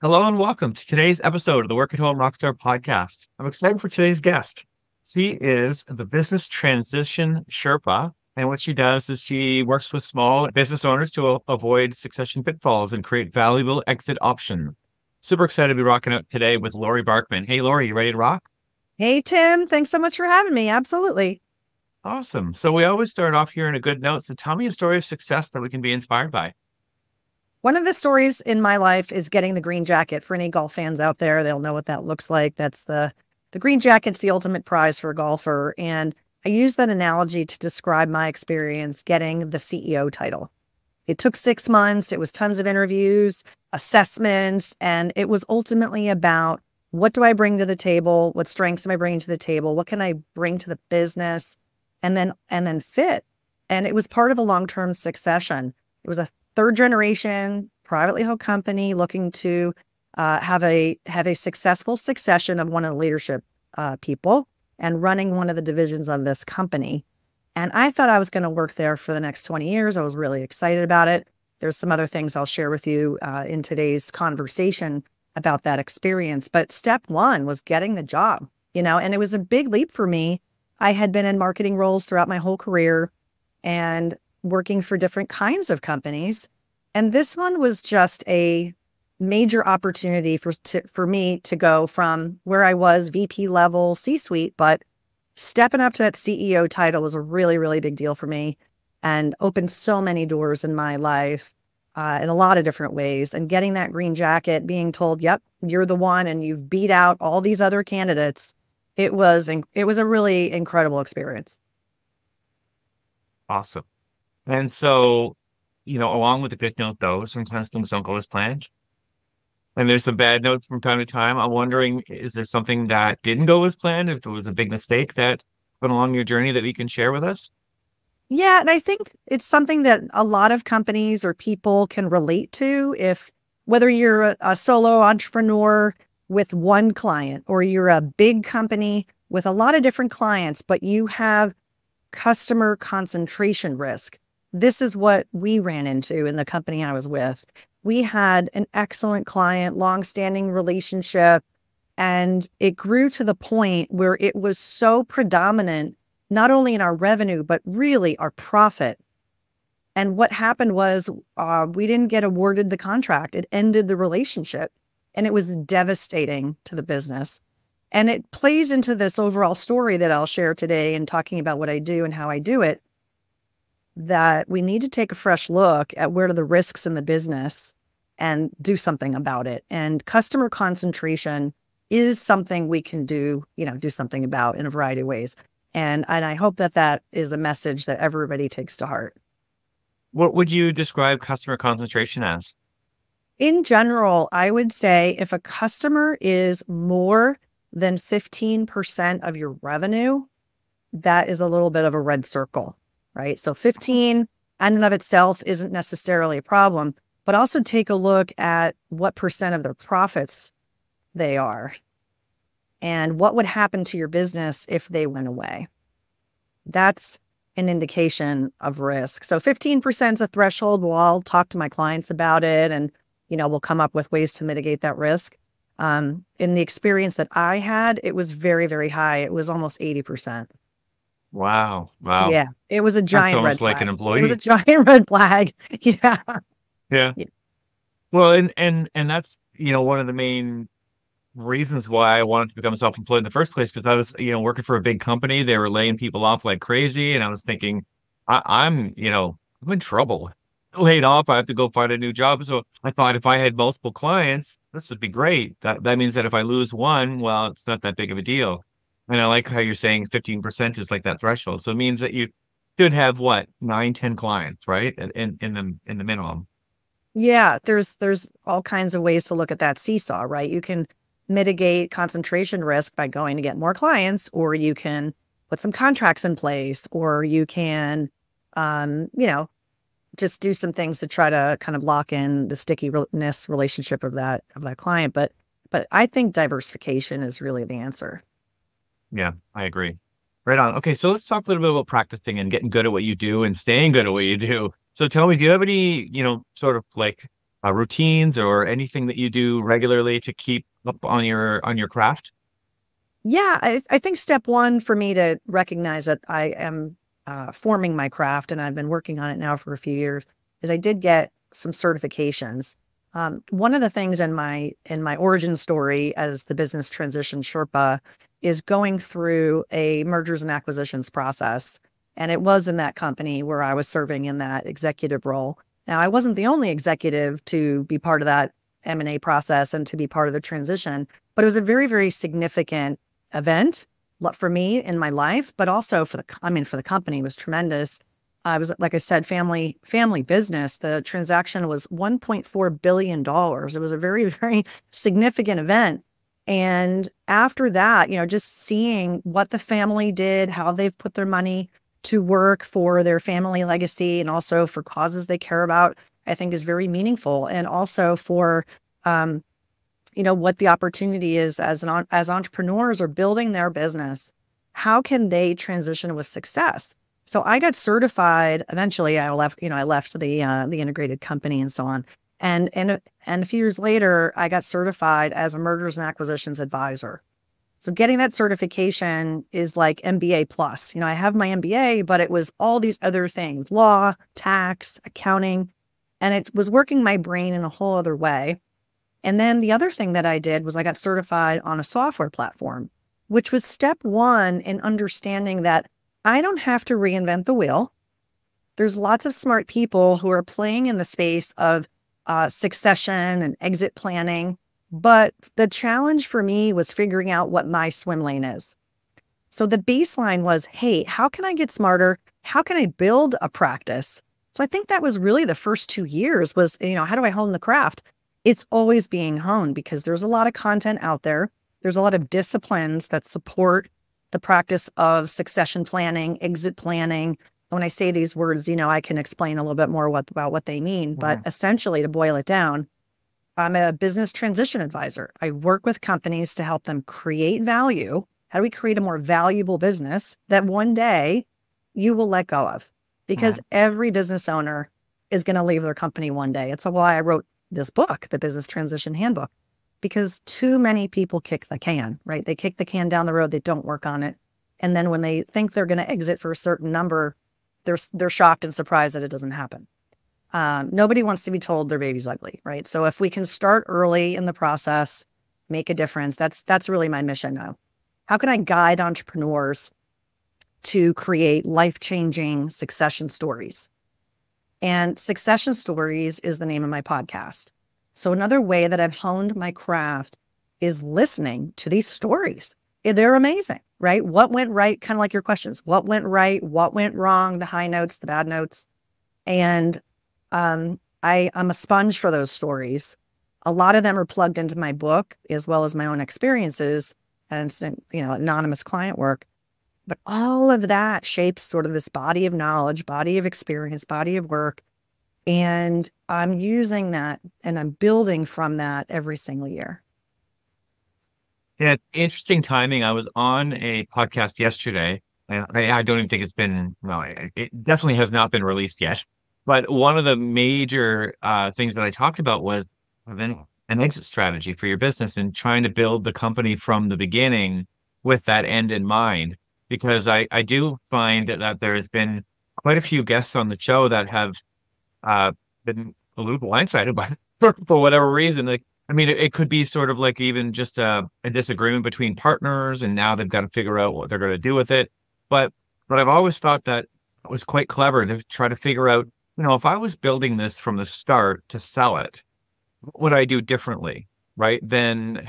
Hello and welcome to today's episode of the Work at Home Rockstar podcast. I'm excited for today's guest. She is the Business Transition Sherpa, and what she does is she works with small business owners to avoid succession pitfalls and create valuable exit options. Super excited to be rocking out today with Laurie Barkman. Hey, Laurie, you ready to rock? Hey, Tim. Thanks so much for having me. Absolutely. Awesome. So we always start off here in a good note. So tell me a story of success that we can be inspired by. One of the stories in my life is getting the green jacket. For any golf fans out there, they'll know what that looks like. That's the green jacket's the ultimate prize for a golfer. And I use that analogy to describe my experience getting the CEO title. It took 6 months. It was tons of interviews, assessments, and it was ultimately about what do I bring to the table? What strengths am I bringing to the table? What can I bring to the business? And then fit. And it was part of a long-term succession. It was a third generation, privately held company looking to have a successful succession of one of the leadership people and running one of the divisions of this company. And I thought I was going to work there for the next 20 years. I was really excited about it. There's some other things I'll share with you in today's conversation about that experience. But step one was getting the job, and it was a big leap for me. I had been in marketing roles throughout my whole career and working for different kinds of companies. And this one was just a major opportunity for me to go from where I was VP level C-suite, but stepping up to that CEO title was a really, really big deal for me and opened so many doors in my life in a lot of different ways. And getting that green jacket, being told, yep, you're the one and you've beat out all these other candidates. It was a really incredible experience. Awesome. And so, along with the good note, though, sometimes things don't go as planned. And there's some bad notes from time to time. I'm wondering, is there something that didn't go as planned? If it was a big mistake that went along your journey that you can share with us? Yeah, and I think it's something that a lot of companies or people can relate to. Whether you're a solo entrepreneur with one client or you're a big company with a lot of different clients, but you have customer concentration risk. This is what we ran into in the company I was with. We had an excellent client, long-standing relationship, and it grew to the point where it was so predominant, not only in our revenue, but really our profit. And what happened was we didn't get awarded the contract. It ended the relationship, and it was devastating to the business. And it plays into this overall story that I'll share today in talking about what I do and how I do it, that we need to take a fresh look at where are the risks in the business and do something about it. And customer concentration is something we can do something about in a variety of ways. And I hope that is a message that everybody takes to heart. What would you describe customer concentration as? In general, I would say if a customer is more than 15% of your revenue, that is a little bit of a red circle, right? So 15 in and of itself isn't necessarily a problem, but also take a look at what percent of their profits they are and what would happen to your business if they went away. That's an indication of risk. So 15% is a threshold. Well, I'll talk to my clients about it and, we'll come up with ways to mitigate that risk. In the experience that I had, it was very, very high. It was almost 80%. Wow. Yeah. It was a giant red flag. Like an employee. It was a giant red flag. Yeah. Yeah. Well, and that's, one of the main reasons why I wanted to become self-employed in the first place, because I was, working for a big company. They were laying people off like crazy. And I was thinking, I'm in trouble. Laid off. I have to go find a new job. So I thought if I had multiple clients, this would be great. That means that if I lose one, well, it's not that big of a deal. And I like how you're saying 15% is like that threshold. So it means that you should have 9, 10 clients, right? In the minimum. Yeah, there's all kinds of ways to look at that seesaw, right? You can mitigate concentration risk by going to get more clients, or you can put some contracts in place, or you can, just do some things to try to kind of lock in the stickiness relationship of that client. But I think diversification is really the answer. Yeah, I agree. Right on. Okay, so let's talk a little bit about practicing and getting good at what you do and staying good at what you do. So tell me, do you have any, sort of like routines or anything that you do regularly to keep up on your craft? Yeah, I think step one for me to recognize that I am forming my craft, and I've been working on it now for a few years, is I did get some certifications. One of the things in my origin story as the Business Transition Sherpa is going through a mergers and acquisitions process. And it was in that company where I was serving in that executive role. Now, I wasn't the only executive to be part of that M&A process and to be part of the transition, but it was a very, very significant event for me in my life, but also for the company. It was tremendous. I was, like I said, family business. The transaction was $1.4 billion. It was a very, very significant event. And after that, just seeing what the family did, how they've put their money to work for their family legacy and also for causes they care about, I think is very meaningful. And also for, what the opportunity is as entrepreneurs or building their business, how can they transition with success? So I got certified. Eventually, I left the integrated company and so on. And a few years later, I got certified as a mergers and acquisitions advisor. So getting that certification is like MBA plus. I have my MBA, but it was all these other things: law, tax, accounting, and it was working my brain in a whole other way. And then the other thing that I did was I got certified on a software platform, which was step one in understanding that I don't have to reinvent the wheel. There's lots of smart people who are playing in the space of succession and exit planning. But the challenge for me was figuring out what my swim lane is. So the baseline was, hey, how can I get smarter? How can I build a practice? So I think that was really the first 2 years was, how do I hone the craft? It's always being honed because there's a lot of content out there. There's a lot of disciplines that support the practice of succession planning, exit planning. When I say these words, I can explain a little bit more about what they mean. But essentially, to boil it down, I'm a business transition advisor. I work with companies to help them create value. How do we create a more valuable business that one day you will let go of? Because every business owner is going to leave their company one day. It's why I wrote this book, the Business Transition Handbook, because too many people kick the can, right? They kick the can down the road. They don't work on it. And then when they think they're going to exit for a certain number, they're shocked and surprised that it doesn't happen. Nobody wants to be told their baby's ugly, right? So if we can start early in the process, make a difference, that's really my mission now. How can I guide entrepreneurs to create life-changing succession stories? And Succession Stories is the name of my podcast. So another way that I've honed my craft is listening to these stories. They're amazing, right? What went right? Kind of like your questions. What went right? What went wrong? The high notes, the bad notes. And I'm a sponge for those stories. A lot of them are plugged into my book, as well as my own experiences and anonymous client work. But all of that shapes sort of this body of knowledge, body of experience, body of work. And I'm using that and I'm building from that every single year. Yeah, interesting timing. I was on a podcast yesterday, and I don't even think it definitely has not been released yet. But one of the major things that I talked about was an exit strategy for your business and trying to build the company from the beginning with that end in mind. Because I do find that there has been quite a few guests on the show that have been a little blindsided by for whatever reason. It could be sort of like even just a disagreement between partners, and now they've got to figure out what they're going to do with it. But I've always thought that it was quite clever to try to figure out, if I was building this from the start to sell it, what would I do differently, right? Than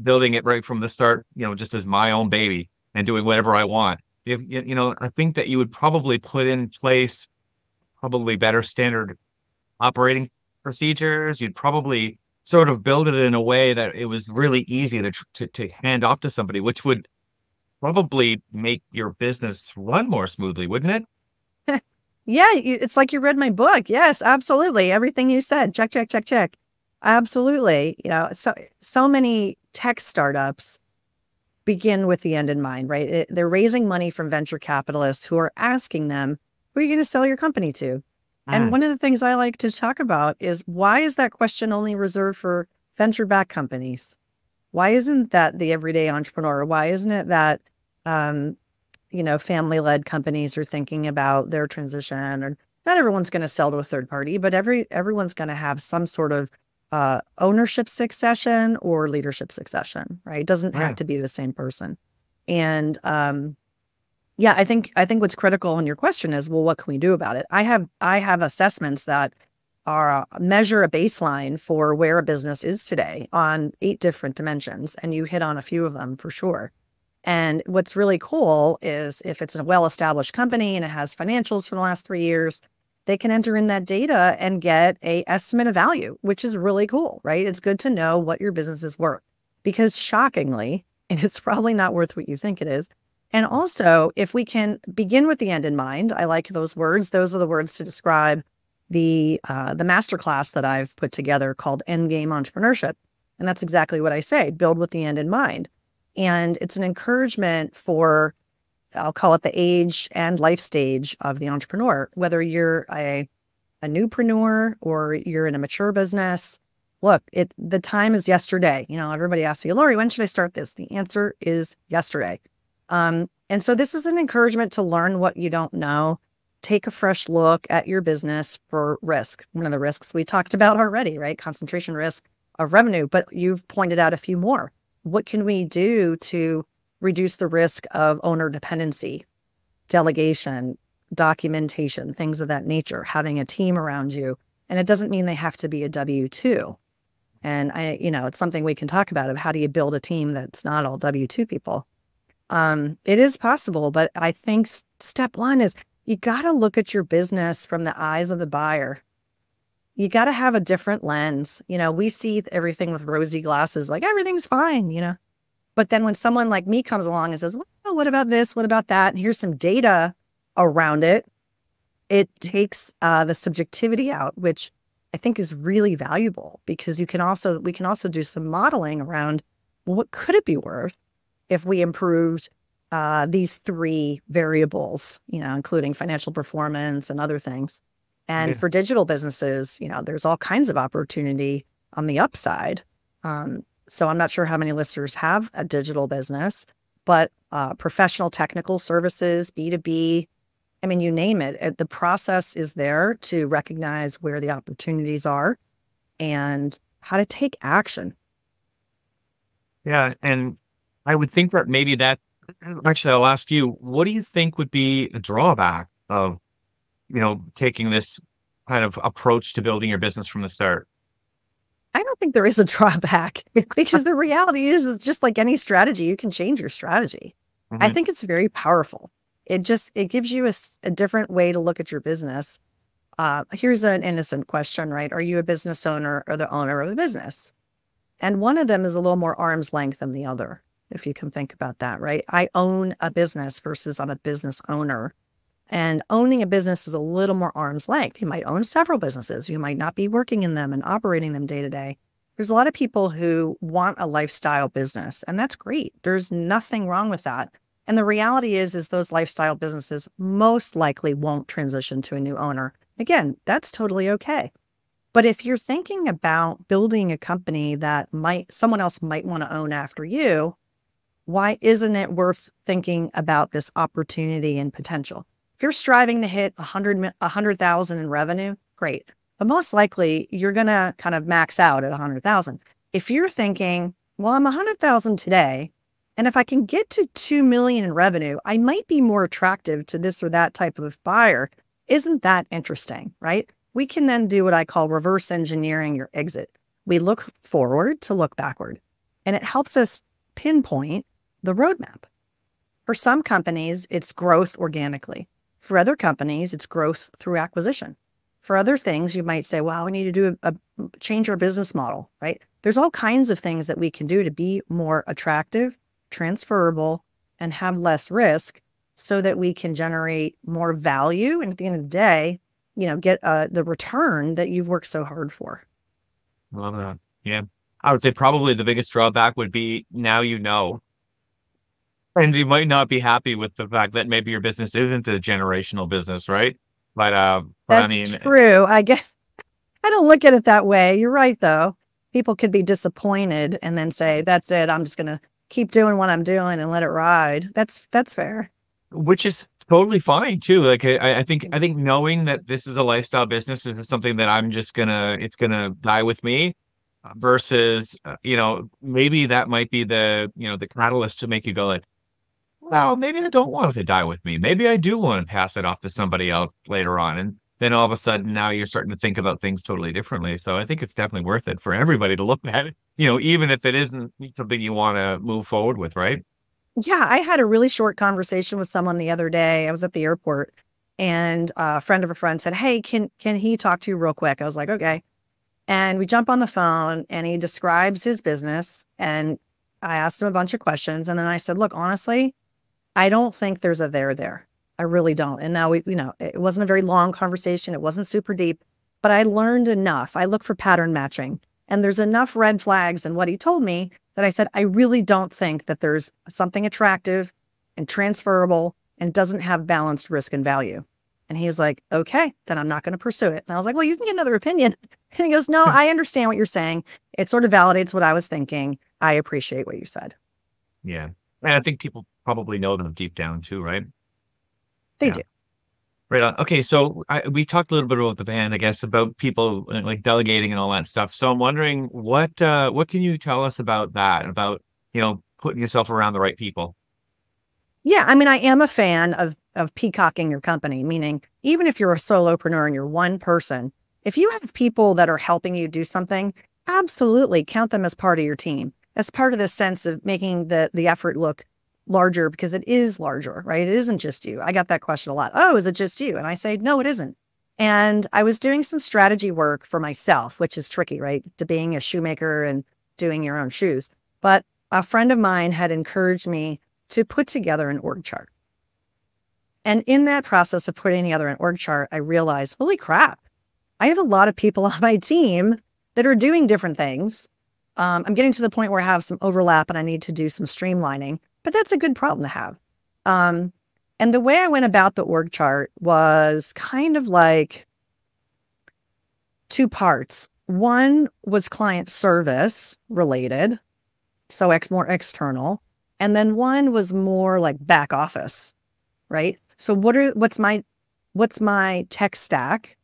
building it right from the start, just as my own baby and doing whatever I want. I think that you would probably put in place probably better standard operating procedures. You'd probably sort of build it in a way that it was really easy to hand off to somebody, which would probably make your business run more smoothly, wouldn't it? Yeah, it's like you read my book. Yes, absolutely. Everything you said, check, check, check, check. Absolutely. So many tech startups begin with the end in mind, right? They're raising money from venture capitalists who are asking them, who are you going to sell your company to? And Mm, one of the things I like to talk about is, why is that question only reserved for venture-backed companies? Why isn't that the everyday entrepreneur? Why isn't it that, um, family-led companies are thinking about their transition? Or not everyone's going to sell to a third party, but everyone's going to have some sort of ownership succession or leadership succession, right? It doesn't have yeah. to be the same person. And yeah, I think what's critical in your question is, well, what can we do about it? I have assessments that are measure a baseline for where a business is today on 8 different dimensions, and you hit on a few of them for sure. And what's really cool is, if it's a well-established company and it has financials for the last 3 years, they can enter in that data and get a estimate of value, which is really cool, right? It's good to know what your business is worth, because shockingly, and it's probably not worth what you think it is. And also, if we can begin with the end in mind, I like those words. Those are the words to describe the masterclass that I've put together called Game Entrepreneurship. And that's exactly what I say: build with the end in mind. And it's an encouragement for, I'll call it the age and life stage of the entrepreneur, whether you're a newpreneur or you're in a mature business. Look, the time is yesterday. Everybody asks me, Laurie, when should I start this? The answer is yesterday. And so this is an encouragement to learn what you don't know. Take a fresh look at your business for risk. One of the risks we talked about already, right? Concentration risk of revenue, but you've pointed out a few more. What can we do to reduce the risk of owner dependency, delegation, documentation, things of that nature, having a team around you? And it doesn't mean they have to be a W-2. And it's something we can talk about, of how do you build a team that's not all W-2 people. It is possible, but I think step one is, you got to look at your business from the eyes of the buyer. You got to have a different lens. We see everything with rosy glasses, like everything's fine. But then when someone like me comes along and says, well, what about this? What about that? And here's some data around it. It takes the subjectivity out, which I think is really valuable, because we can also do some modeling around, well, what could it be worth if we improved these 3 variables, including financial performance and other things. And Yeah. for digital businesses, there's all kinds of opportunity on the upside. So I'm not sure how many listeners have a digital business, but professional technical services, B2B, I mean, you name it, the process is there to recognize where the opportunities are and how to take action. Yeah. And I would think that maybe that, actually, I'll ask you, what do you think would be a drawback of, taking this kind of approach to building your business from the start? I don't think there is a drawback, because the reality is, it's just like any strategy. You can change your strategy. I Hmm. think it's very powerful. It gives you a different way to look at your business. Here's an innocent question, right? Are you a business owner or the owner of the business? And one of them is a little more arm's length than the other, if you can think about that, right? I own a business versus I'm a business owner. And owning a business is a little more arm's length. You might own several businesses. You might not be working in them and operating them day to day. There's a lot of people who want a lifestyle business, and that's great. There's nothing wrong with that. And the reality is those lifestyle businesses most likely won't transition to a new owner. Again, that's totally okay. But if you're thinking about building a company that someone else might want to own after you, why isn't it worth thinking about this opportunity and potential? If you're striving to hit 100,000 in revenue, great. But most likely you're going to kind of max out at 100,000. If you're thinking, well, I'm 100,000 today, and if I can get to 2 million in revenue, I might be more attractive to this or that type of buyer. Isn't that interesting, right? We can then do what I call reverse engineering your exit. We look forward to look backward, and it helps us pinpoint the roadmap. For some companies, it's growth organically. For other companies, it's growth through acquisition. For other things, you might say, well, we need to do change our business model, right? There's all kinds of things that we can do to be more attractive, transferable, and have less risk, so that we can generate more value. And at the end of the day, get the return that you've worked so hard for. Love that. Yeah. I would say probably the biggest drawback would be, now you know. And you might not be happy with the fact that maybe your business isn't a generational business, right? but I That's mean, true. I guess I don't look at it that way. You're right, though. People could be disappointed and then say, "That's it. I'm just gonna keep doing what I'm doing and let it ride." That's fair. which is totally fine too. Like I think knowing that this is a lifestyle business, this is something that it's gonna die with me, versus maybe that might be the catalyst to make you go like, well, maybe I don't want it to die with me. Maybe I do want to pass it off to somebody else later on. And then all of a sudden now you're starting to think about things totally differently. So I think it's definitely worth it for everybody to look at it, even if it isn't something you want to move forward with, right? Yeah, I had a really short conversation with someone the other day. I was at the airport, and a friend of a friend said, "Hey, can he talk to you real quick?" I was like, "Okay." And we jump on the phone, and he describes his business, and I asked him a bunch of questions, and then I said, "Look, honestly, I don't think there's a there there. I really don't." And now it wasn't a very long conversation. It wasn't super deep, but I learned enough. I look for pattern matching, and there's enough red flags in what he told me that I said, I really don't think that there's something attractive and transferable and doesn't have balanced risk and value. And he was like, "Okay, then I'm not going to pursue it." And I was like, "Well, you can get another opinion." And he goes, "No, I understand what you're saying. It sort of validates what I was thinking. I appreciate what you said." Yeah. And I think people probably know them deep down too, right? They Yeah. do. Right on. Okay, so we talked a little bit about the band, I guess, about people like delegating and all that stuff. So I'm wondering what can you tell us about that, about putting yourself around the right people? Yeah, I mean, I am a fan of peacocking your company, meaning even if you're a solopreneur and you're one person, if you have people that are helping you do something, absolutely count them as part of your team, as part of the sense of making the effort look larger, because it is larger, right? It isn't just you. I got that question a lot. "Oh, is it just you?" And I say, "No, it isn't." And I was doing some strategy work for myself, which is tricky, right? To being a shoemaker and doing your own shoes. But a friend of mine had encouraged me to put together an org chart. And in that process of putting together an org chart, I realized, holy crap, I have a lot of people on my team that are doing different things. I'm getting to the point where I have some overlap and I need to do some streamlining, but that's a good problem to have. And the way I went about the org chart was kind of like two parts. One was client service related, so more external. And then one was more like back office, right? So what's my tech stack?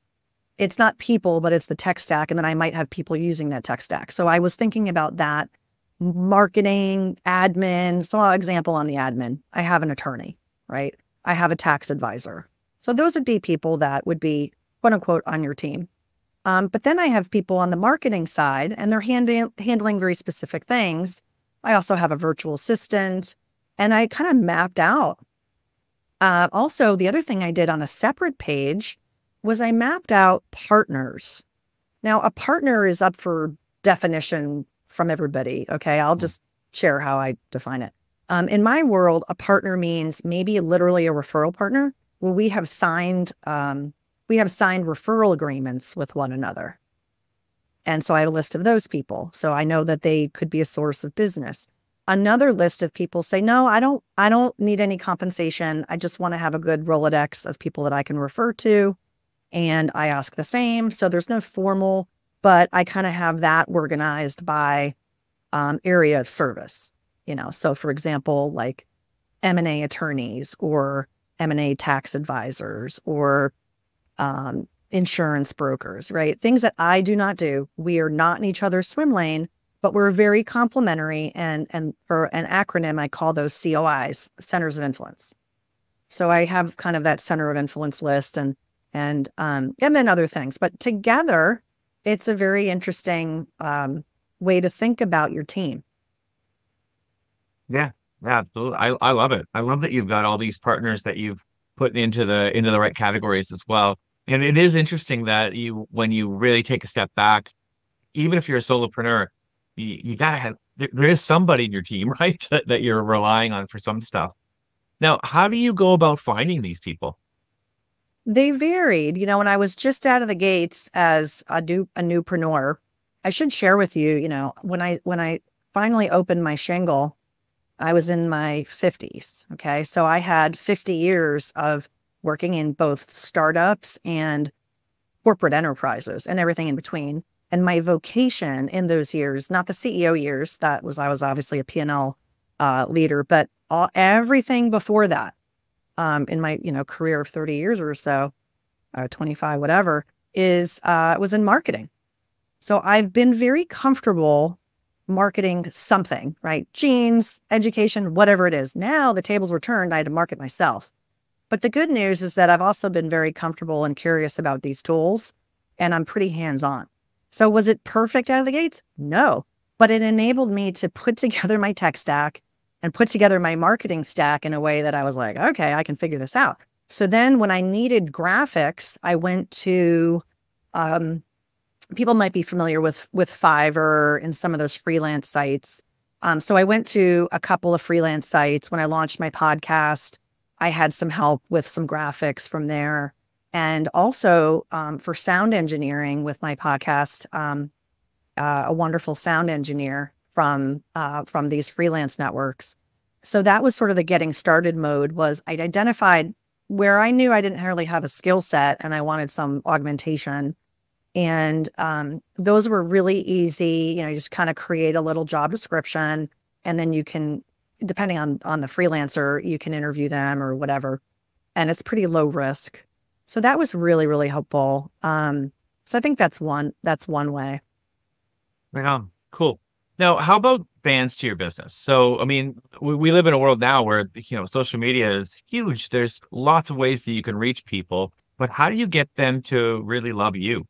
It's not people, but it's the tech stack. And then I might have people using that tech stack. So I was thinking about that. Marketing, admin. So example on the admin, I have an attorney, right? I have a tax advisor. So those would be people that would be quote unquote on your team. But then I have people on the marketing side and they're handling very specific things. I also have a virtual assistant and I kind of mapped out. Also, the other thing I did on a separate page was I mapped out partners. Now, a partner is up for definition from everybody. Okay, I'll just share how I define it. In my world, a partner means maybe literally a referral partner. Well, we have signed referral agreements with one another. And so I had a list of those people. So I know that they could be a source of business. Another list of people say, "No, I don't need any compensation. I just want to have a good Rolodex of people that I can refer to." And I ask the same. So there's no formal, but I kind of have that organized by area of service. So for example, like M&A attorneys or M&A tax advisors or insurance brokers, right? Things that I do not do. We are not in each other's swim lane, but we're very complementary. And for an acronym, I call those COIs, centers of influence. So I have kind of that center of influence list and then other things. But together, it's a very interesting way to think about your team. Yeah, yeah, absolutely. I love it. I love that you've got all these partners that you've put into the right categories as well. And it is interesting that when you really take a step back, even if you're a solopreneur, you gotta have there is somebody in your team, right, that you're relying on for some stuff. Now, how do you go about finding these people? They varied. When I was just out of the gates as a newpreneur, I should share with you, when I finally opened my shingle, I was in my 50s. Okay. So I had 50 years of working in both startups and corporate enterprises and everything in between. And my vocation in those years, not the CEO years, I was obviously a P&L leader, but everything before that, in my career of 30 years or so, 25, whatever, was in marketing. So I've been very comfortable marketing something, right? Jeans, education, whatever it is. Now the tables were turned. I had to market myself. But the good news is that I've also been very comfortable and curious about these tools, and I'm pretty hands-on. So was it perfect out of the gates? No, but it enabled me to put together my tech stack and put together my marketing stack in a way that I was like, okay, I can figure this out. So then when I needed graphics, I went to, people might be familiar with Fiverr and some of those freelance sites. So I went to a couple of freelance sites. When I launched my podcast, I had some help with some graphics from there. And also for sound engineering with my podcast, a wonderful sound engineer from these freelance networks. So that was sort of the getting started mode. Was I'd identified where I knew I didn't really have a skill set and I wanted some augmentation. And those were really easy. You just kind of create a little job description, and then you can, depending on the freelancer, you can interview them or whatever. And it's pretty low risk. So that was really, really helpful. So I think that's one way. Right on. Cool. Now, how about fans to your business? So, I mean, we live in a world now where, social media is huge. There's lots of ways that you can reach people, but how do you get them to really love you?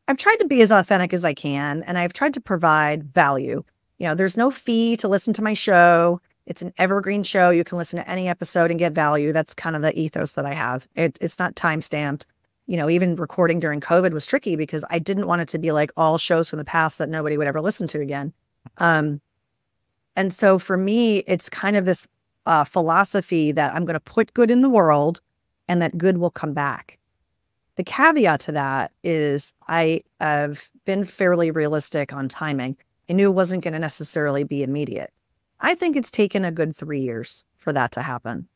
I've tried to be as authentic as I can, and I've tried to provide value. There's no fee to listen to my show. It's an evergreen show. You can listen to any episode and get value. That's kind of the ethos that I have. It's not time-stamped. Even recording during COVID was tricky because I didn't want it to be like all shows from the past that nobody would ever listen to again. And so for me, it's kind of this philosophy that I'm going to put good in the world and that good will come back. The caveat to that is I have been fairly realistic on timing. I knew it wasn't going to necessarily be immediate. I think it's taken a good 3 years for that to happen.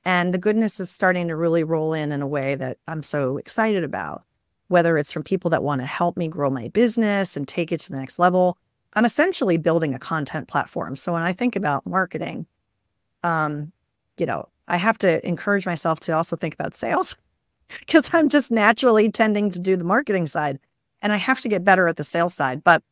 And the goodness is starting to really roll in a way that I'm so excited about, whether it's from people that want to help me grow my business and take it to the next level. I'm essentially building a content platform. So when I think about marketing, I have to encourage myself to also think about sales because I'm just naturally tending to do the marketing side, and I have to get better at the sales side. But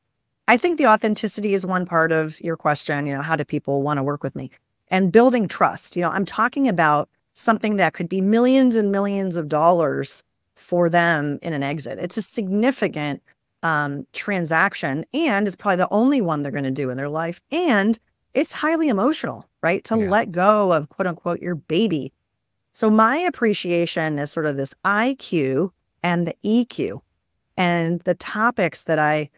I think the authenticity is one part of your question. How do people want to work with me? And building trust. I'm talking about something that could be millions and millions of dollars for them in an exit. It's a significant transaction, and it's probably the only one they're going to do in their life. And it's highly emotional, right? To let go of, quote unquote, your baby. So my appreciation is sort of this IQ and the EQ, and the topics that I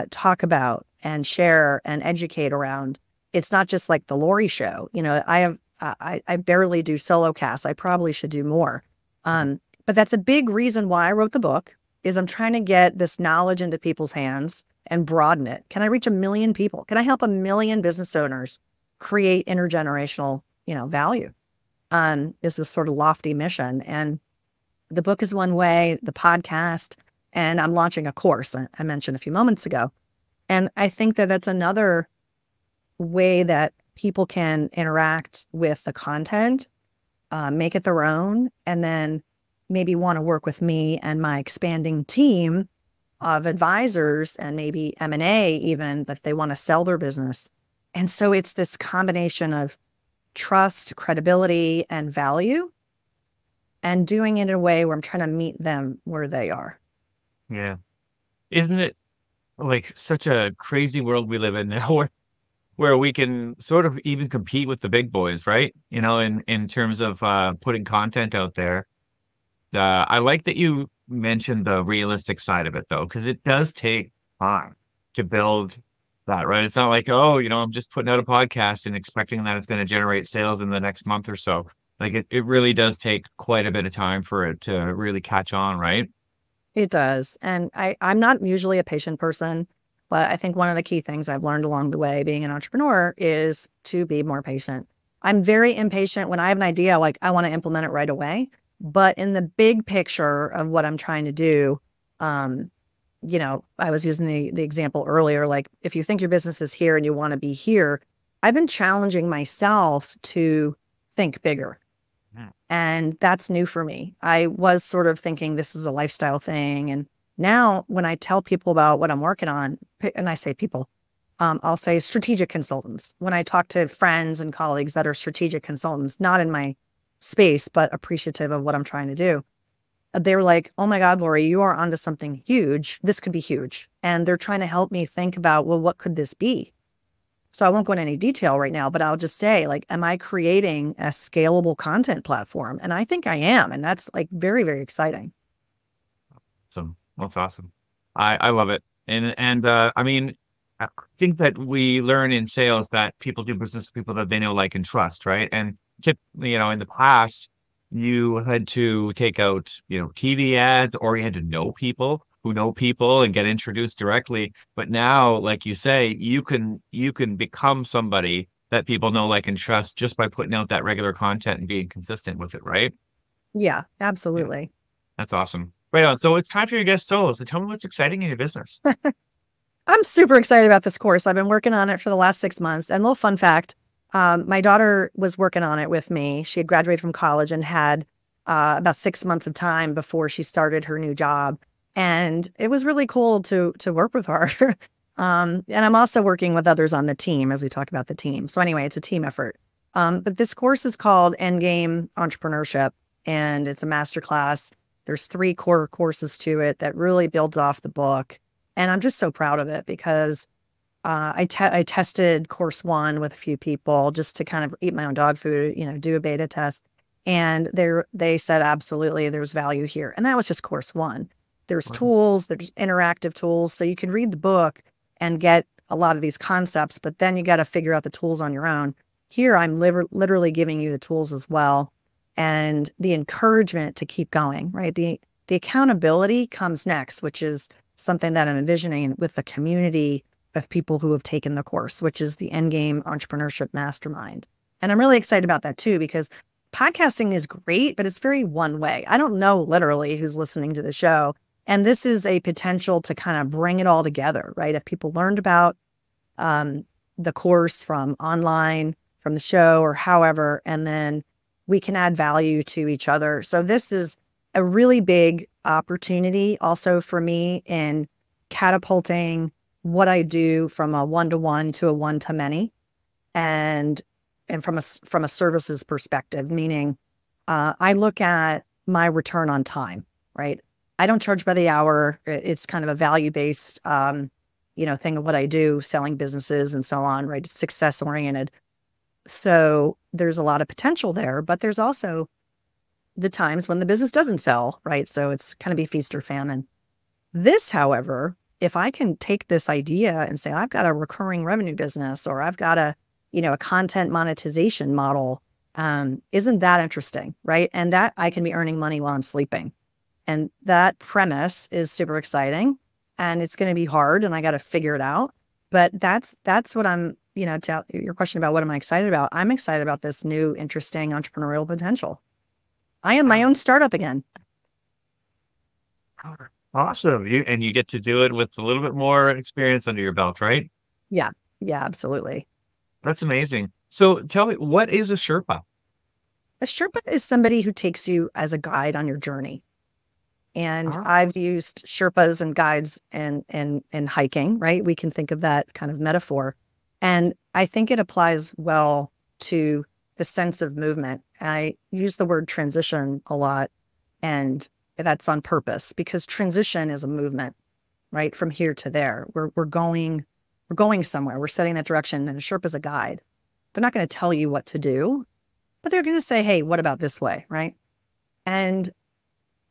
talk about and share and educate around. It's not just like the Laurie show. I barely do solo casts. I probably should do more. But that's a big reason why I wrote the book, is I'm trying to get this knowledge into people's hands and broaden it. Can I reach 1 million people? Can I help 1 million business owners create intergenerational, value? This is sort of lofty mission. And the book is one way, the podcast, and I'm launching a course I mentioned a few moments ago. And I think that that's another way that people can interact with the content, make it their own, and then maybe want to work with me and my expanding team of advisors and maybe M&A even, but they want to sell their business. And so it's this combination of trust, credibility, and value, and doing it in a way where I'm trying to meet them where they are. Yeah. Isn't it like such a crazy world we live in now where we can sort of even compete with the big boys, right? In terms of putting content out there. I like that you mentioned the realistic side of it, though, because it does take time to build that, right? It's not like, I'm just putting out a podcast and expecting that it's going to generate sales in the next month or so. Like it really does take quite a bit of time for it to really catch on, right? It does. And I'm not usually a patient person, but I think one of the key things I've learned along the way being an entrepreneur is to be more patient. I'm very impatient when I have an idea, like I want to implement it right away. But in the big picture of what I'm trying to do, I was using the example earlier, like if you think your business is here and you want to be here, I've been challenging myself to think bigger. And that's new for me. I was sort of thinking this is a lifestyle thing. And now when I tell people about what I'm working on, and I say people, I'll say strategic consultants. When I talk to friends and colleagues that are strategic consultants, not in my space, but appreciative of what I'm trying to do, they're like, oh my God, Laurie, you are onto something huge. This could be huge. And they're trying to help me think about, well, what could this be? So I won't go into any detail right now, but I'll just say, like, am I creating a scalable content platform? And I think I am. And that's like very, very exciting. So that's awesome. I love it. And I mean, I think that we learn in sales that people do business with people that they know, like, and trust, right? And in the past, you had to take out, TV ads, or you had to know people who know people and get introduced directly. But now, like you say, you can become somebody that people know, like, and trust just by putting out that regular content and being consistent with it, right? Yeah, Yeah, absolutely. that's awesome. Right on. So it's time for your guest solo. So tell me what's exciting in your business. I'm super excited about this course. I've been working on it for the last 6 months. And a little fun fact, my daughter was working on it with me. She had graduated from college and had about 6 months of time before she started her new job. And it was really cool to work with her. And I'm also working with others on the team as we talk about the team. So anyway, it's a team effort. But this course is called Game Entrepreneurship, and it's a masterclass. There's 3 core courses to it that really builds off the book. And I'm just so proud of it because I tested course 1 with a few people just to kind of eat my own dog food, do a beta test. And they said, absolutely, there's value here. And that was just course 1. There's tools, there's interactive tools. So you can read the book and get a lot of these concepts, but then you got to figure out the tools on your own. Here, I'm literally giving you the tools as well. And the encouragement to keep going, right? The accountability comes next, which is something that I'm envisioning with the community of people who have taken the course, which is the Endgame Entrepreneurship Mastermind. And I'm really excited about that too, because podcasting is great, but it's very one way. I don't know literally who's listening to the show. And this is a potential to kind of bring it all together, right? If people learned about the course from online, from the show, or however, and then we can add value to each other. So this is a really big opportunity also for me in catapulting what I do from a one-to-one to a one-to-many, and from a services perspective, meaning I look at my return on time, right? I don't charge by the hour. It's kind of a value-based, thing of what I do, selling businesses and so on, right? It's success-oriented. So there's a lot of potential there, but there's also the times when the business doesn't sell, right? So it's kind of be feast or famine. This, however, if I can take this idea and say, I've got a recurring revenue business, or I've got a content monetization model, isn't that interesting, right? And that I can be earning money while I'm sleeping. And that premise is super exciting, and it's going to be hard, and I got to figure it out. But that's what I'm, to your question about what am I excited about? I'm excited about this new, interesting entrepreneurial potential. I am my own startup again. Awesome. You get to do it with a little bit more experience under your belt, right? Yeah. Yeah, absolutely. That's amazing. So tell me, what is a Sherpa? A Sherpa is somebody who takes you as a guide on your journey. And I've used Sherpas and guides in hiking, right? We can think of that kind of metaphor. And I think it applies well to the sense of movement. I use the word transition a lot, and that's on purpose because transition is a movement, right? From here to there. We're going somewhere. We're setting that direction, and a Sherpa is a guide. They're not going to tell you what to do, but they're going to say, hey, what about this way, right? And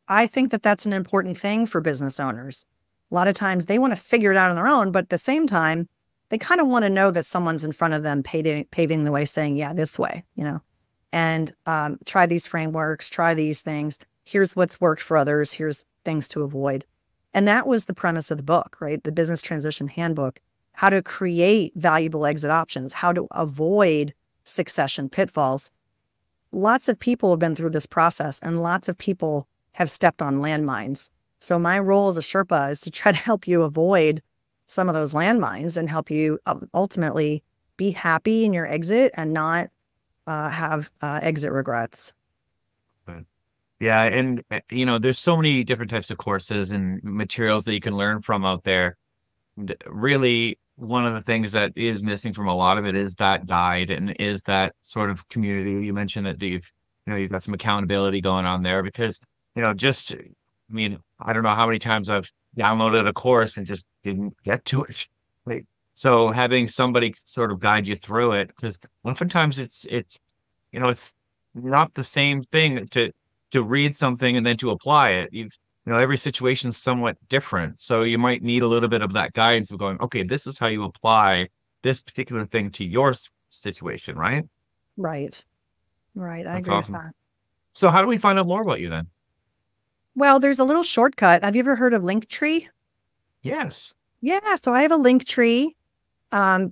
I think that that's an important thing for business owners. A lot of times they want to figure it out on their own, but at the same time, they kind of want to know that someone's in front of them paving the way, saying, yeah, this way, and try these frameworks, try these things. Here's what's worked for others. Here's things to avoid. And that was the premise of the book, right? The Business Transition Handbook, how to create valuable exit options, how to avoid succession pitfalls. Lots of people have been through this process, and lots of people have stepped on landmines. So my role as a Sherpa is to try to help you avoid some of those landmines and help you ultimately be happy in your exit and not have exit regrets. Yeah. And, there's so many different types of courses and materials that you can learn from out there. Really, one of the things that is missing from a lot of it is that guide and is that sort of community. You mentioned that you've got some accountability going on there because, I don't know how many times I've downloaded a course and just didn't get to it. So having somebody sort of guide you through it, because oftentimes it's not the same thing to read something and then to apply it. Every situation is somewhat different. So you might need a little bit of that guidance of going, okay, this is how you apply this particular thing to your situation, right? Right. I That's agree awesome. with that. So how do we find out more about you then? Well, there's a little shortcut. Have you ever heard of Linktree? Yes. Yeah. So I have a Linktree,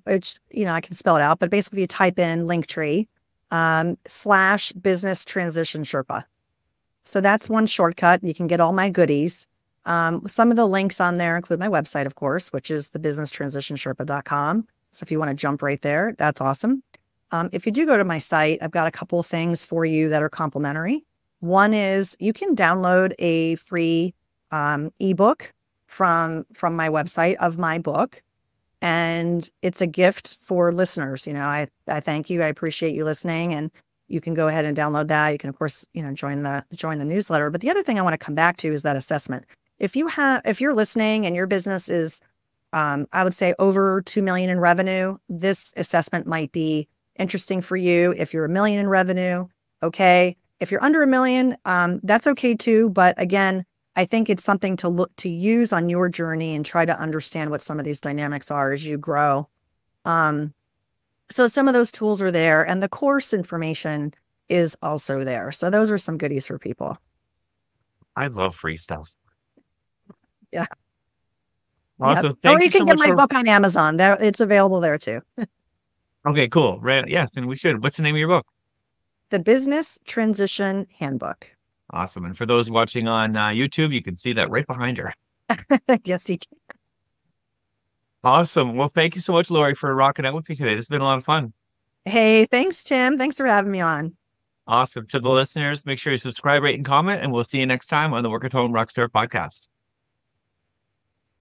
which, I can spell it out, but basically you type in Linktree, / Business Transition Sherpa. So that's one shortcut. You can get all my goodies. Some of the links on there include my website, of course, which is the businesstransitionsherpa.com. So if you want to jump right there, that's awesome. If you do go to my site, I've got a couple of things for you that are complimentary. One is you can download a free ebook from my website of my book. And it's a gift for listeners. I thank you. I appreciate you listening. And you can go ahead and download that. You can, of course, join the newsletter. But the other thing I want to come back to is that assessment. If you're listening and your business is, I would say, over 2 million in revenue, this assessment might be interesting for you. If you're $1 million in revenue, okay. If you're under $1 million, that's okay too. But again, I think it's something to use on your journey and try to understand what some of these dynamics are as you grow. So some of those tools are there, and the course information is also there. So those are some goodies for people. I love free stuff. Yeah. Awesome. Yeah. Or you can get my book on Amazon. It's available there too. Okay, cool. Right. Yes, and we should. What's the name of your book? The Business Transition Handbook. Awesome. And for those watching on YouTube, you can see that right behind her. Yes, you can. Awesome. Well, thank you so much, Laurie, for rocking out with me today. This has been a lot of fun. Hey, thanks, Tim. Thanks for having me on. Awesome. To the listeners, make sure you subscribe, rate, and comment, and we'll see you next time on the Work at Home Rockstar podcast.